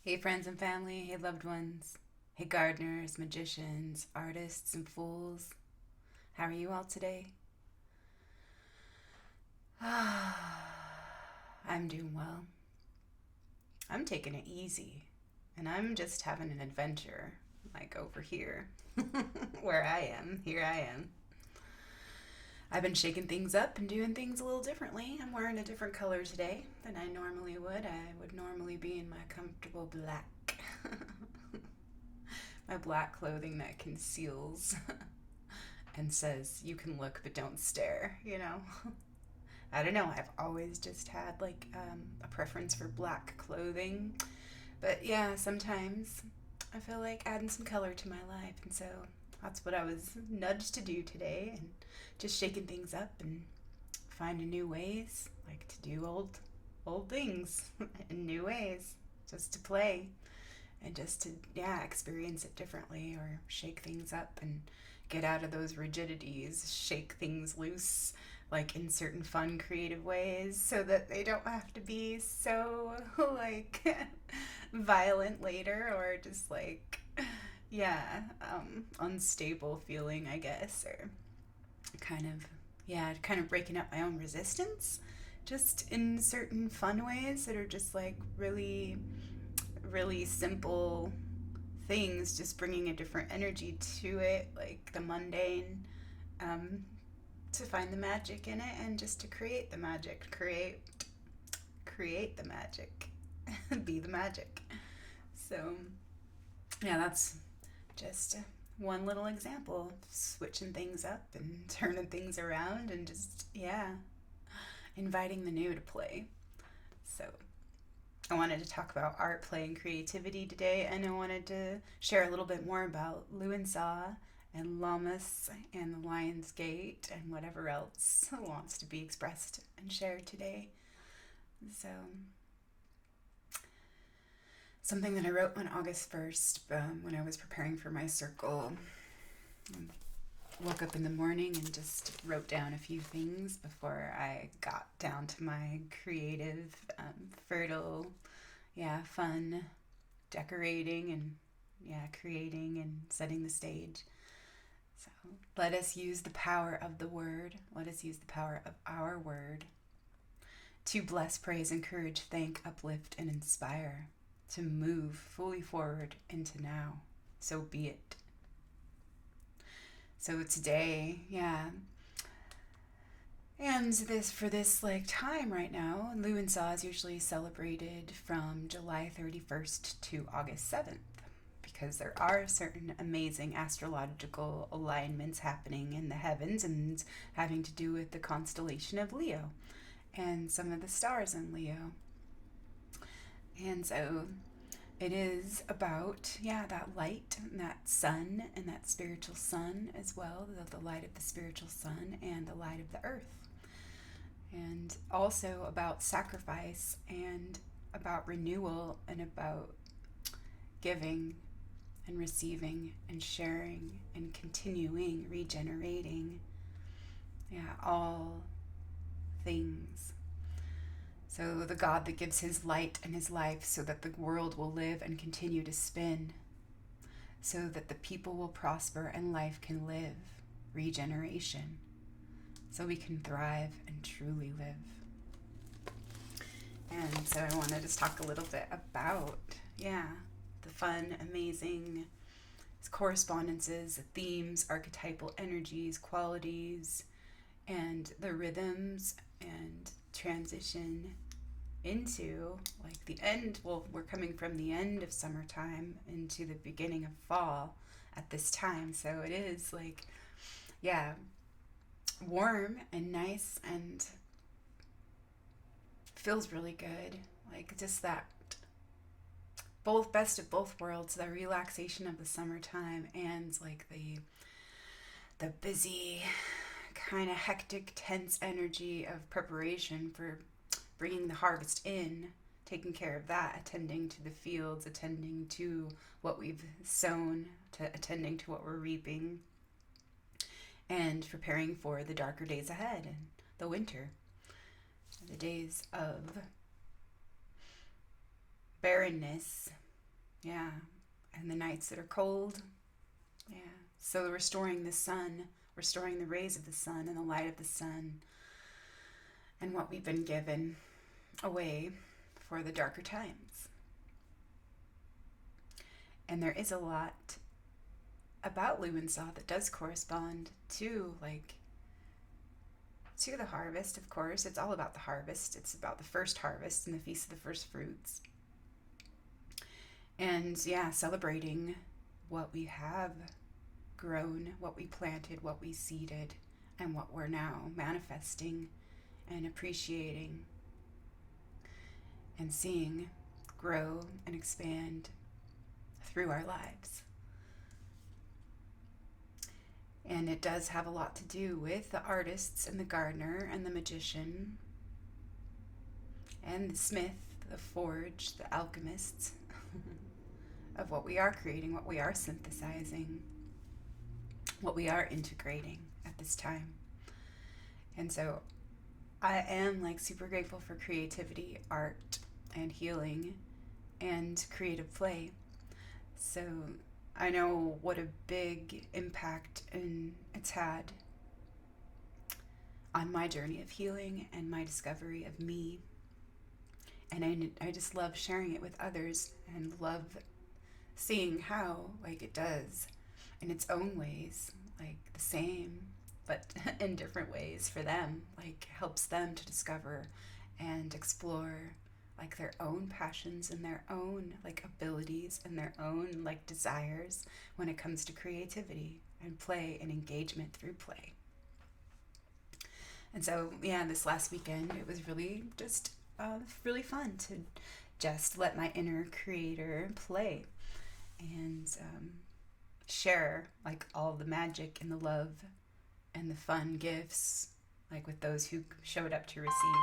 Hey, friends and family. Hey, loved ones. Hey, gardeners, magicians, artists, and fools. How are you all today? I'm doing well. I'm taking it easy. And I'm just having an adventure, like over here, where I am. Here I am. I've been shaking things up and doing things a little differently. I'm wearing a different color today than I normally would. I would normally be in my comfortable black. My black clothing that conceals and says, you can look but don't stare. I don't know. I've always just had like a preference for black clothing. But yeah, sometimes I feel like adding some color to my life. And so that's what I was nudged to do today, and just shaking things up and finding new ways, like to do old things in new ways, just to play and just to, yeah, experience it differently or shake things up and get out of those rigidities, shake things loose, like in certain fun, creative ways, so that they don't have to be so, like, violent later, or just like, yeah, unstable feeling, I guess, or kind of, yeah, kind of breaking up my own resistance just in certain fun ways that are just like really, really simple things, just bringing a different energy to it, like the mundane, um, to find the magic in it and just to create the magic, create the magic, be the magic. So yeah, that's just one little example of switching things up and turning things around and just, yeah, inviting the new to play. So I wanted to talk about art, play, and creativity today, and I wanted to share a little bit more about Luansaw and Lammas and the Lion's Gate and whatever else wants to be expressed and shared today. So, something that I wrote on August 1st, when I was preparing for my circle. Woke up in the morning and just wrote down a few things before I got down to my creative, fertile, yeah, fun decorating and, yeah, creating and setting the stage. So let us use the power of the word. Let us use the power of our word to bless, praise, encourage, thank, uplift, and inspire, to move fully forward into now. So be it. So today, yeah, and this for this like time right now, Luansaw is usually celebrated from July 31st to August 7th, because there are certain amazing astrological alignments happening in the heavens and having to do with the constellation of Leo and some of the stars in Leo. And so it is about, yeah, that light and that sun and that spiritual sun as well, the light of the spiritual sun and the light of the earth. And also about sacrifice and about renewal and about giving and receiving and sharing and continuing, regenerating. Yeah, all things. So the God that gives his light and his life so that the world will live and continue to spin, so that the people will prosper and life can live. Regeneration. So we can thrive and truly live. And so I want to just talk a little bit about, yeah, the fun, amazing correspondences, themes, archetypal energies, qualities, and the rhythms and transition into like the end. Well, we're coming from the end of summertime into the beginning of fall at this time. So it is like, yeah, warm and nice and feels really good. Like just that both best of both worlds, the relaxation of the summertime and like the busy kind of hectic tense energy of preparation for bringing the harvest in, taking care of that, attending to the fields, attending to what we've sown, to attending to what we're reaping, and preparing for the darker days ahead and the winter, the days of barrenness Yeah. And the nights that are cold. Yeah. So restoring the sun, restoring the rays of the sun and the light of the sun, and what we've been given away for the darker times. And there is a lot about Lumensaw that does correspond to to the harvest, of course. It's all about the harvest. It's about the first harvest and the feast of the first fruits. And yeah, celebrating what we have grown, what we planted, what we seeded, and what we're now manifesting and appreciating and seeing grow and expand through our lives. And it does have a lot to do with the artists and the gardener and the magician and the smith, the forge, the alchemists of what we are creating, what we are synthesizing, what we are integrating at this time. And so I am super grateful for creativity, art, and healing, and creative play. So I know what a big impact it's had on my journey of healing and my discovery of me. And I just love sharing it with others and love seeing how it does in its own ways, the same, but in different ways for them, helps them to discover and explore their own passions and their own abilities and their own desires when it comes to creativity and play and engagement through play. And so yeah, this last weekend it was really just really fun to just let my inner creator play and share all the magic and the love and the fun gifts with those who showed up to receive.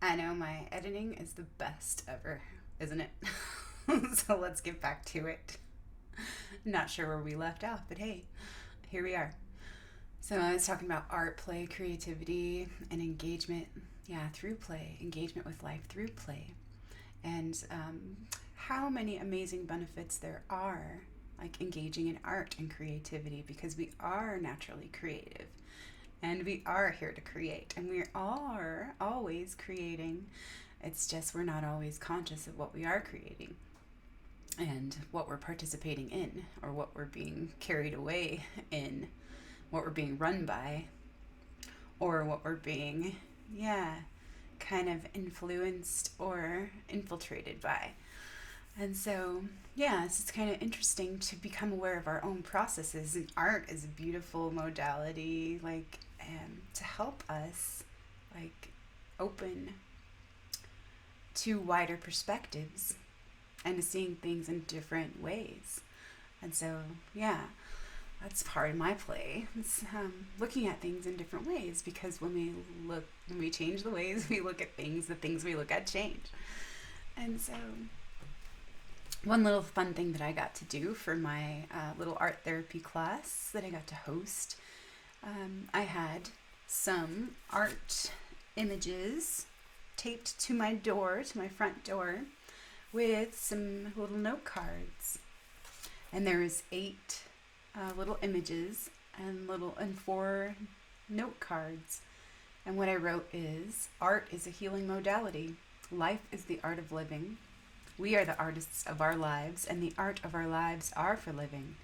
I know my editing is the best ever, isn't it? So let's get back to it. Not sure where we left off, but hey, here we are. So I was talking about art, play, creativity, and engagement. Yeah, through play, engagement with life through play. And how many amazing benefits there are engaging in art and creativity, because we are naturally creative. And we are here to create, and we are always creating. It's just we're not always conscious of what we are creating and what we're participating in, or what we're being carried away in, what we're being run by, or what we're being, kind of influenced or infiltrated by. And so, it's kind of interesting to become aware of our own processes. And art is a beautiful modality, to help us, open to wider perspectives and to seeing things in different ways. And so, that's part of my play. It's looking at things in different ways, because when we change the ways we look at things, the things we look at change. And so one little fun thing that I got to do for my little art therapy class that I got to host, I had some art images taped to my front door, with some little note cards. And there was 8 little images and 4 note cards. And what I wrote is, art is a healing modality. Life is the art of living. We are the artists of our lives, and the art of our lives are for living.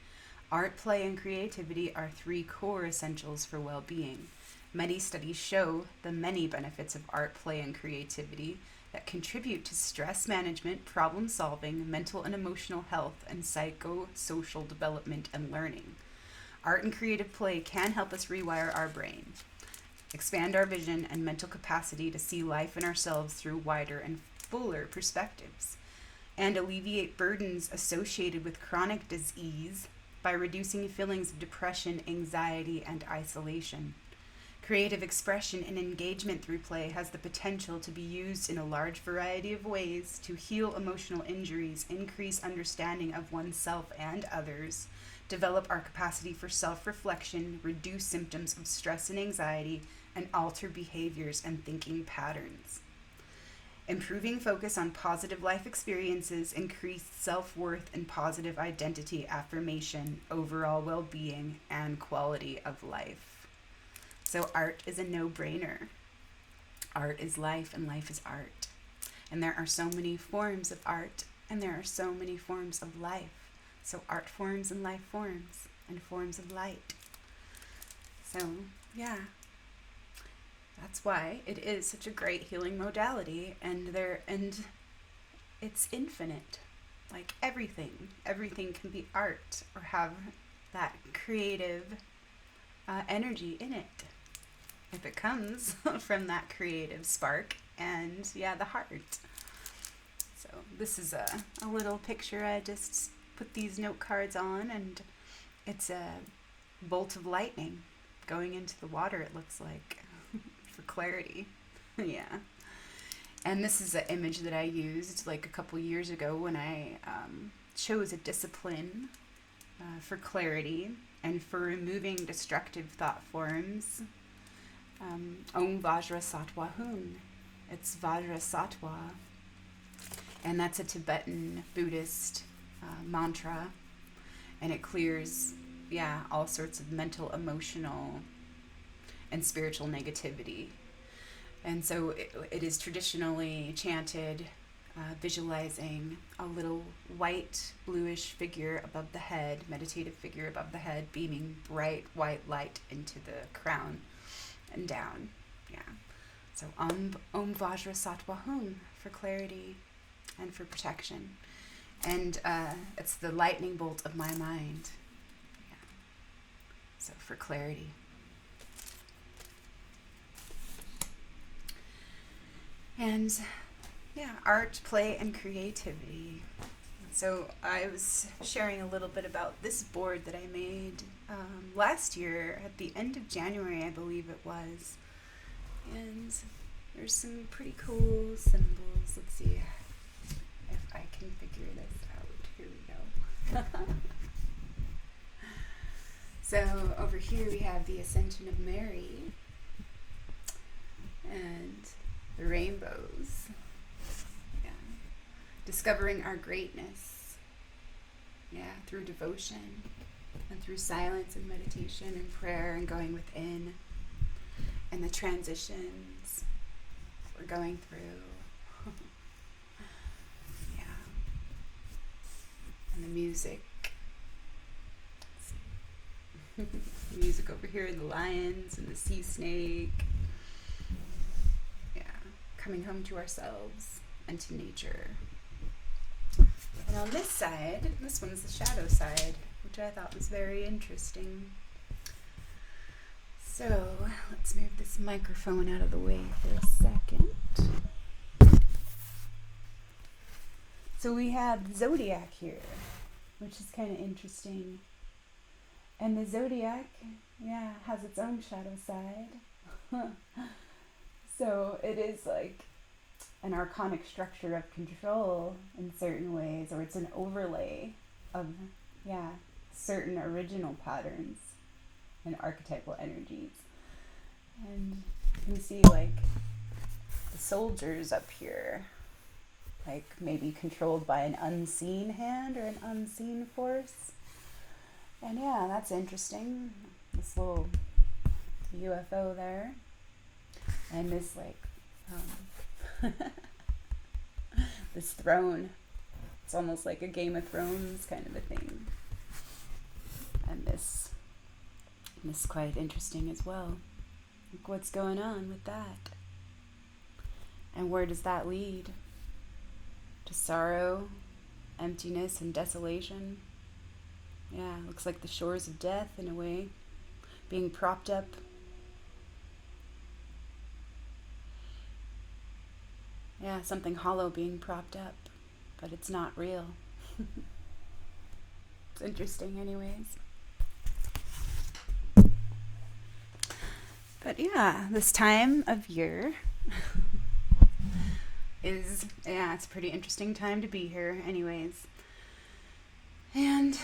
Art, play, and creativity are 3 core essentials for well-being. Many studies show the many benefits of art, play, and creativity that contribute to stress management, problem solving, mental and emotional health, and psychosocial development and learning. Art and creative play can help us rewire our brain, expand our vision and mental capacity to see life and ourselves through wider and fuller perspectives, and alleviate burdens associated with chronic disease by reducing feelings of depression, anxiety, and isolation. Creative expression and engagement through play has the potential to be used in a large variety of ways to heal emotional injuries, increase understanding of oneself and others, develop our capacity for self-reflection, reduce symptoms of stress and anxiety, and alter behaviors and thinking patterns. Improving focus on positive life experiences, increased self-worth and positive identity affirmation, overall well-being, and quality of life. So art is a no-brainer. Art is life, and life is art. And there are so many forms of art, and there are so many forms of life. So art forms and life forms, and forms of light. So, yeah. That's why it is such a great healing modality, and it's infinite. Like everything can be art or have that creative energy in it, if it comes from that creative spark and the heart. So this is a little picture. I just put these note cards on, and it's a bolt of lightning going into the water, it looks like. For clarity. Yeah. And this is an image that I used like a couple years ago when I chose a discipline for clarity and for removing destructive thought forms. Om Vajra Sattva Hun. It's Vajra Sattva. And that's a Tibetan Buddhist mantra. And it clears, all sorts of mental, emotional, and spiritual negativity. And so it is traditionally chanted, visualizing a little white, bluish figure above the head, meditative figure above the head, beaming bright white light into the crown and down. Yeah. So Om Vajra Sattva Hum for clarity and for protection. And it's the lightning bolt of my mind. Yeah. So for clarity. And art, play, and creativity. So I was sharing a little bit about this board that I made last year at the end of January, I believe it was. And there's some pretty cool symbols. Let's see if I can figure this out. Here we go. So over here we have the Ascension of Mary and the rainbows. Yeah. Discovering our greatness. Yeah, through devotion and through silence and meditation and prayer and going within. And the transitions we're going through. Yeah. And the music. The music over here, the lions and the sea snake. Coming home to ourselves and to nature. And on this side, this one's the shadow side, which I thought was very interesting. So let's move this microphone out of the way for a second. So we have the zodiac here, which is kind of interesting. And the zodiac, has its own shadow side. So it is like an archonic structure of control in certain ways, or it's an overlay of, certain original patterns and archetypal energies. And you can see like the soldiers up here, like maybe controlled by an unseen hand or an unseen force. And that's interesting. This little UFO there. And this this throne. It's almost like a Game of Thrones kind of a thing. And this is quite interesting as well. Like what's going on with that? And where does that lead? To sorrow, emptiness, and desolation. Yeah, looks like the shores of death in a way, being propped up. Yeah, something hollow being propped up, but it's not real. It's interesting anyways. But this time of year is, it's a pretty interesting time to be here anyways. And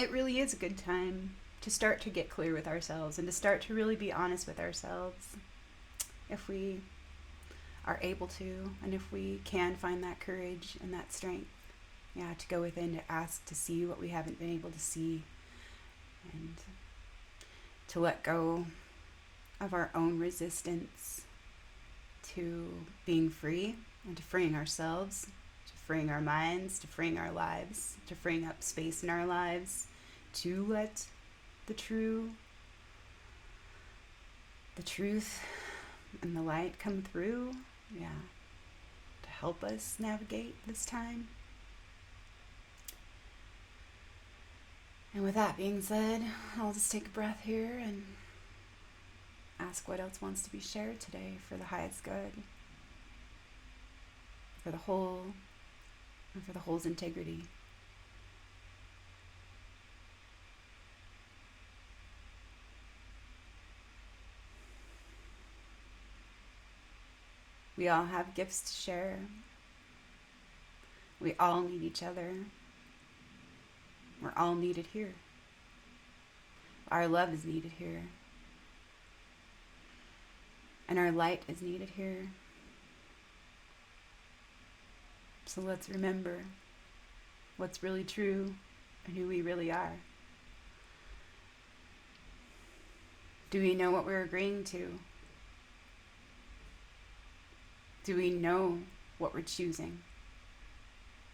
it really is a good time to start to get clear with ourselves and to start to really be honest with ourselves. If we are able to, and if we can find that courage and that strength, yeah, to go within, to ask to see what we haven't been able to see, and to let go of our own resistance to being free and to freeing ourselves, to freeing our minds, to freeing our lives, to freeing up space in our lives, to let the truth and the light come through, yeah, to help us navigate this time. And with that being said, I'll just take a breath here and ask what else wants to be shared today for the highest good, for the whole, and for the whole's integrity. We all have gifts to share. We all need each other. We're all needed here. Our love is needed here. And our light is needed here. So let's remember what's really true and who we really are. Do we know what we're agreeing to? Do we know what we're choosing?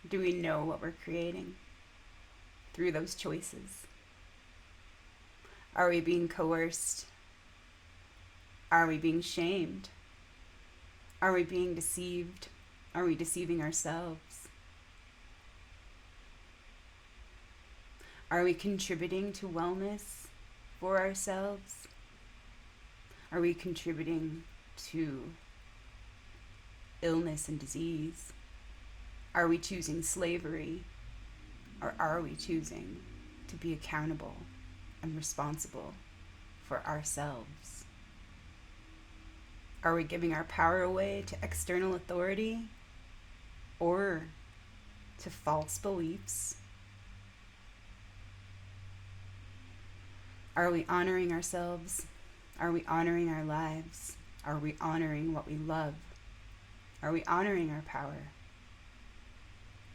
Do we know what we're creating through those choices? Are we being coerced? Are we being shamed? Are we being deceived? Are we deceiving ourselves? Are we contributing to wellness for ourselves? Are we contributing to illness and disease? Are we choosing slavery? Or are we choosing to be accountable and responsible for ourselves? Are we giving our power away to external authority or to false beliefs? Are we honoring ourselves? Are we honoring our lives? Are we honoring what we love? Are we honoring our power?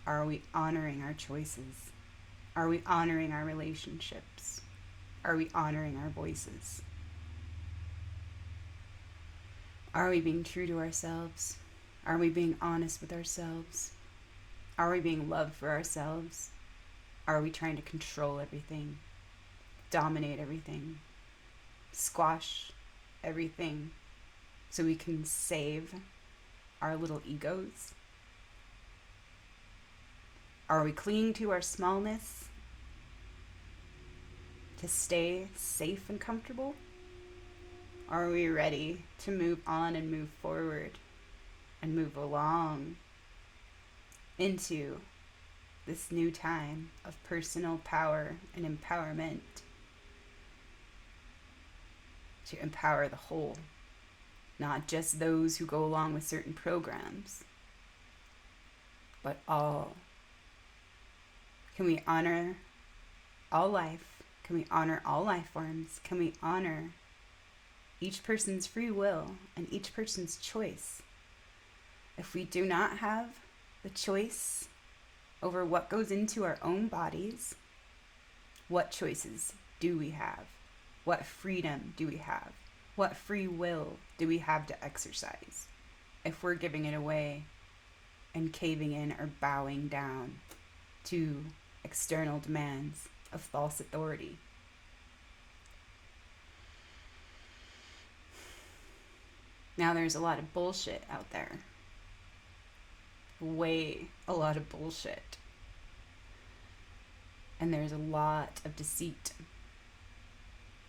Are we honoring our choices? Are we honoring our relationships? Are we honoring our voices? Are we being true to ourselves? Are we being honest with ourselves? Are we being love for ourselves? Are we trying to control everything, dominate everything, squash everything so we can save our little egos? Are we clinging to our smallness to stay safe and comfortable? Are we ready to move on and move forward and move along into this new time of personal power and empowerment to empower the whole, not just those who go along with certain programs, but all? Can we honor all life? Can we honor all life forms? Can we honor each person's free will and each person's choice? If we do not have the choice over what goes into our own bodies, what choices do we have? What freedom do we have? What free will do we have to exercise if we're giving it away and caving in or bowing down to external demands of false authority? Now there's a lot of bullshit out there. Way a lot of bullshit. And there's a lot of deceit.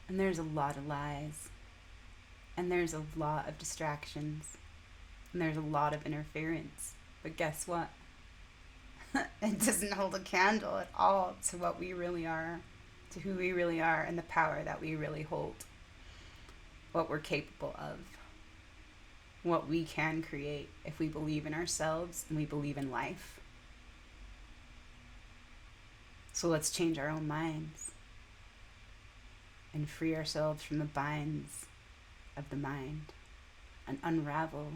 And there's a lot of lies. And there's a lot of distractions. And there's a lot of interference. But guess what? It doesn't hold a candle at all to what we really are, to who we really are, and the power that we really hold. What we're capable of. What we can create if we believe in ourselves and we believe in life. So let's change our own minds and free ourselves from the binds of the mind and unravel,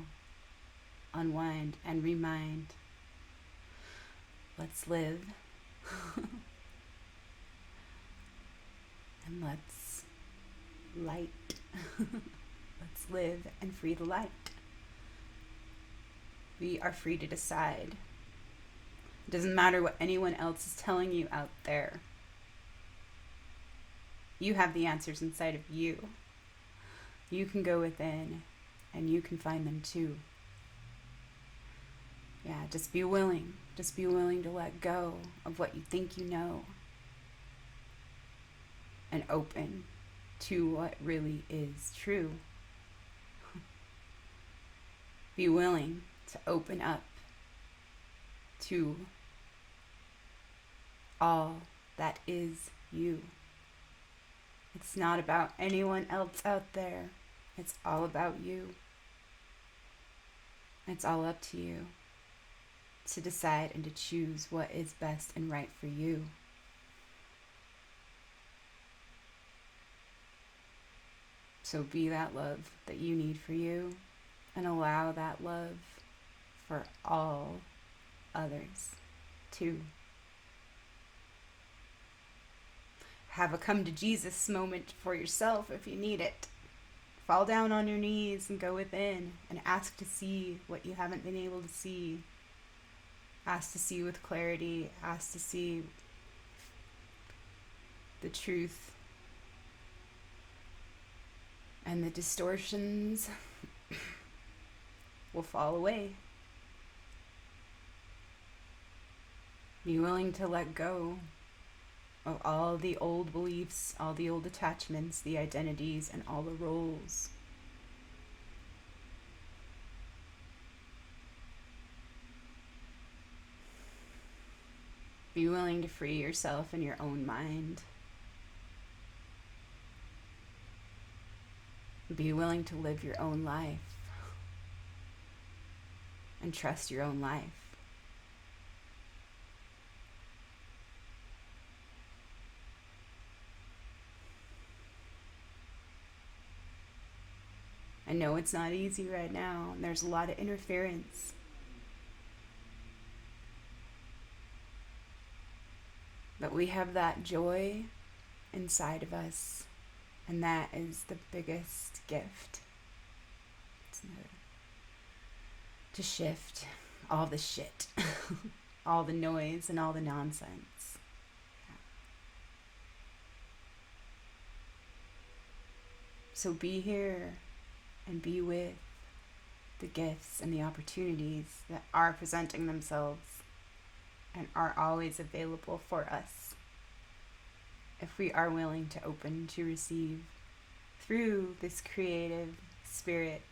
unwind, and remind. Let's live and let's light. Let's live and free the light. We are free to decide. It doesn't matter what anyone else is telling you out there. You have the answers inside of you. You can go within and you can find them too. Yeah, just be willing. Just be willing to let go of what you think you know and open to what really is true. Be willing to open up to all that is you. It's not about anyone else out there. It's all about you. It's all up to you to decide and to choose what is best and right for you. So be that love that you need for you and allow that love for all others too. Have a come to Jesus moment for yourself if you need it. Fall down on your knees and go within and ask to see what you haven't been able to see. Ask to see with clarity. Ask to see the truth. And the distortions will fall away. Be willing to let go of all the old beliefs, all the old attachments, the identities, and all the roles. Be willing to free yourself in your own mind. Be willing to live your own life and trust your own life. I know it's not easy right now, and there's a lot of interference. But we have that joy inside of us, and that is the biggest gift. To shift all the shit, all the noise and all the nonsense. So be here and be with the gifts and the opportunities that are presenting themselves and are always available for us if we are willing to open to receive through this creative spirit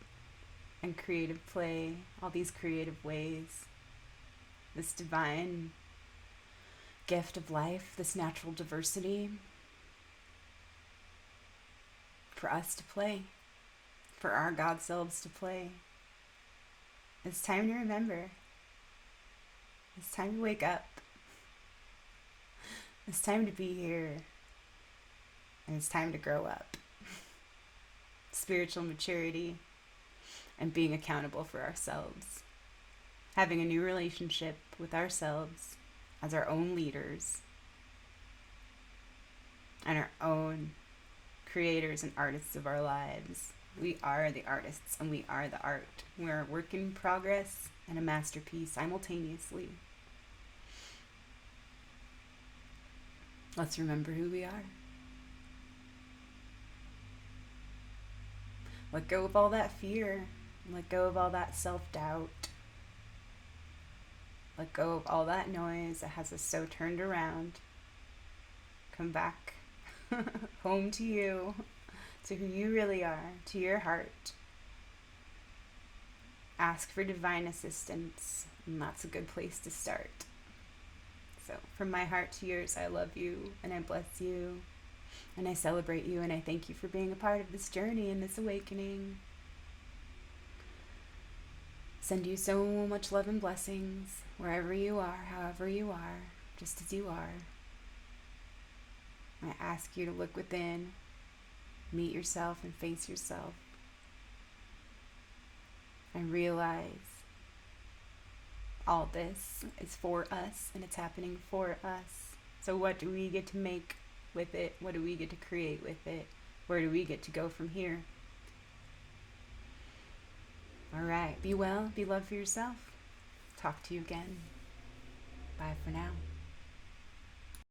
and creative play, all these creative ways, this divine gift of life, this natural diversity for us to play, for our God selves to play. It's time to remember. It's time to wake up. It's time to be here. And it's time to grow up. Spiritual maturity and being accountable for ourselves. Having a new relationship with ourselves as our own leaders and our own creators and artists of our lives. We are the artists and we are the art. We're a work in progress and a masterpiece simultaneously. Let's remember who we are. Let go of all that fear. Let go of all that self-doubt. Let go of all that noise that has us so turned around. Come back home to you, to who you really are, to your heart. Ask for divine assistance, and that's a good place to start. So, from my heart to yours, I love you, and I bless you, and I celebrate you, and I thank you for being a part of this journey and this awakening. Send you so much love and blessings, wherever you are, however you are, just as you are. I ask you to look within, meet yourself, and face yourself, and realize all this is for us and it's happening for us. So, what do we get to make with it? What do we get to create with it? Where do we get to go from here? All right. Be well, be love for yourself. Talk to you again. Bye for now.